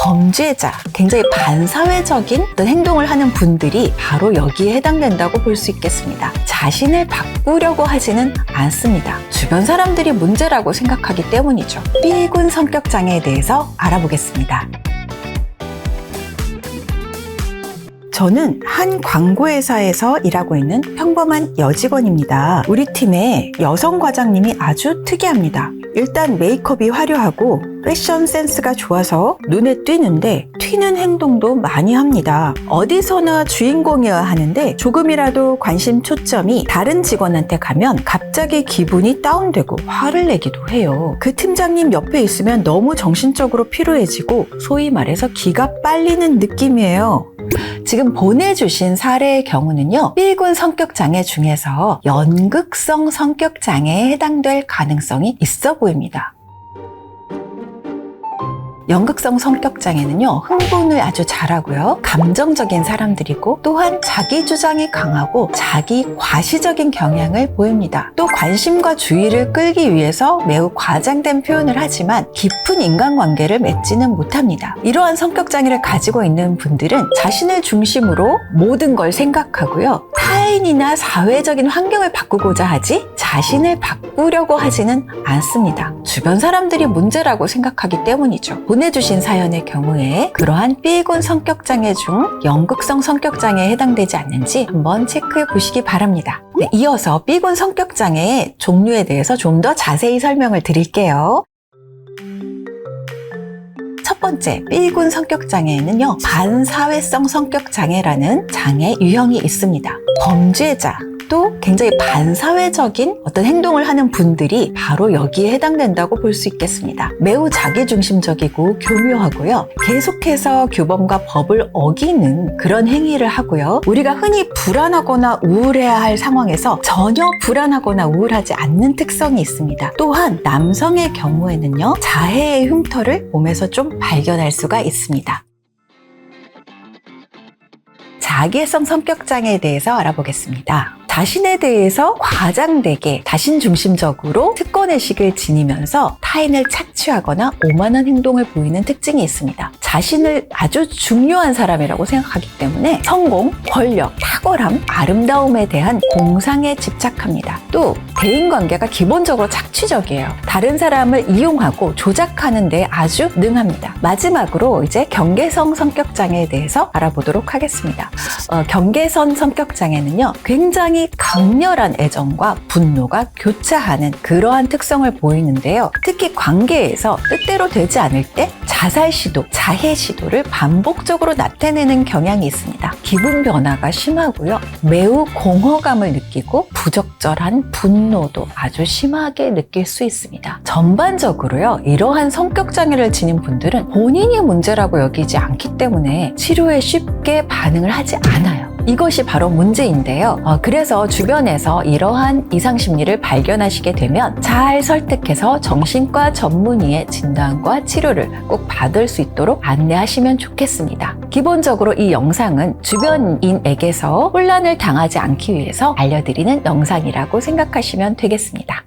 범죄자, 굉장히 반사회적인 어떤 행동을 하는 분들이 바로 여기에 해당된다고 볼 수 있겠습니다. 자신을 바꾸려고 하지는 않습니다. 주변 사람들이 문제라고 생각하기 때문이죠. B군 성격 장애에 대해서 알아보겠습니다. 저는 한 광고회사에서 일하고 있는 평범한 여직원입니다. 우리 팀의 여성 과장님이 아주 특이합니다. 일단 메이크업이 화려하고 패션 센스가 좋아서 눈에 띄는데 튀는 행동도 많이 합니다. 어디서나 주인공이어야 하는데 조금이라도 관심 초점이 다른 직원한테 가면 갑자기 기분이 다운되고 화를 내기도 해요. 그 팀장님 옆에 있으면 너무 정신적으로 피로해지고 소위 말해서 기가 빨리는 느낌이에요. 지금 보내주신 사례의 경우는요, B군 성격장애 중에서 연극성 성격장애에 해당될 가능성이 있어 보입니다. 연극성 성격장애는요, 흥분을 아주 잘하고요, 감정적인 사람들이고 또한 자기 주장이 강하고 자기 과시적인 경향을 보입니다. 또 관심과 주의를 끌기 위해서 매우 과장된 표현을 하지만 깊은 인간관계를 맺지는 못합니다. 이러한 성격장애를 가지고 있는 분들은 자신을 중심으로 모든 걸 생각하고요, 타인이나 사회적인 환경을 바꾸고자 하지 자신을 바꾸려고 하지는 않습니다. 주변 사람들이 문제라고 생각하기 때문이죠. 보내주신 사연의 경우에 그러한 B군 성격장애 중 연극성 성격장애에 해당되지 않는지 한번 체크해 보시기 바랍니다. 네, 이어서 B군 성격장애의 종류에 대해서 좀 더 자세히 설명을 드릴게요. 첫 번째, B군 성격장애에는요, 반사회성 성격장애라는 장애 유형이 있습니다. 범죄자, 또 굉장히 반사회적인 어떤 행동을 하는 분들이 바로 여기에 해당된다고 볼 수 있겠습니다. 매우 자기중심적이고 교묘하고요, 계속해서 규범과 법을 어기는 그런 행위를 하고요, 우리가 흔히 불안하거나 우울해야 할 상황에서 전혀 불안하거나 우울하지 않는 특성이 있습니다. 또한 남성의 경우에는요, 자해의 흉터를 몸에서 좀 발견할 수가 있습니다. 자기애성 성격장애에 대해서 알아보겠습니다. 자신에 대해서 과장되게 자신중심적으로 특권의식을 지니면서 타인을 착취하거나 오만한 행동을 보이는 특징이 있습니다. 자신을 아주 중요한 사람이라고 생각하기 때문에 성공, 권력, 탁월함, 아름다움에 대한 공상에 집착합니다. 또 대인관계가 기본적으로 착취적이에요. 다른 사람을 이용하고 조작하는 데 아주 능합니다. 마지막으로 이제 경계성 성격장애에 대해서 알아보도록 하겠습니다. 경계선 성격장애는요, 굉장히 강렬한 애정과 분노가 교차하는 그러한 특성을 보이는데요. 특히 관계에서 뜻대로 되지 않을 때 자살 시도, 자해 시도를 반복적으로 나타내는 경향이 있습니다. 기분 변화가 심하고요, 매우 공허감을 느끼고 부적절한 분노도 아주 심하게 느낄 수 있습니다. 전반적으로요, 이러한 성격장애를 지닌 분들은 본인이 문제라고 여기지 않기 때문에 치료에 쉽게 반응을 하지 않아요. 이것이 바로 문제인데요. 그래서 주변에서 이러한 이상심리를 발견하시게 되면 잘 설득해서 정신과 전문의의 진단과 치료를 꼭 받을 수 있도록 안내하시면 좋겠습니다. 기본적으로 이 영상은 주변인에게서 혼란을 당하지 않기 위해서 알려드리는 영상이라고 생각하시면 되겠습니다.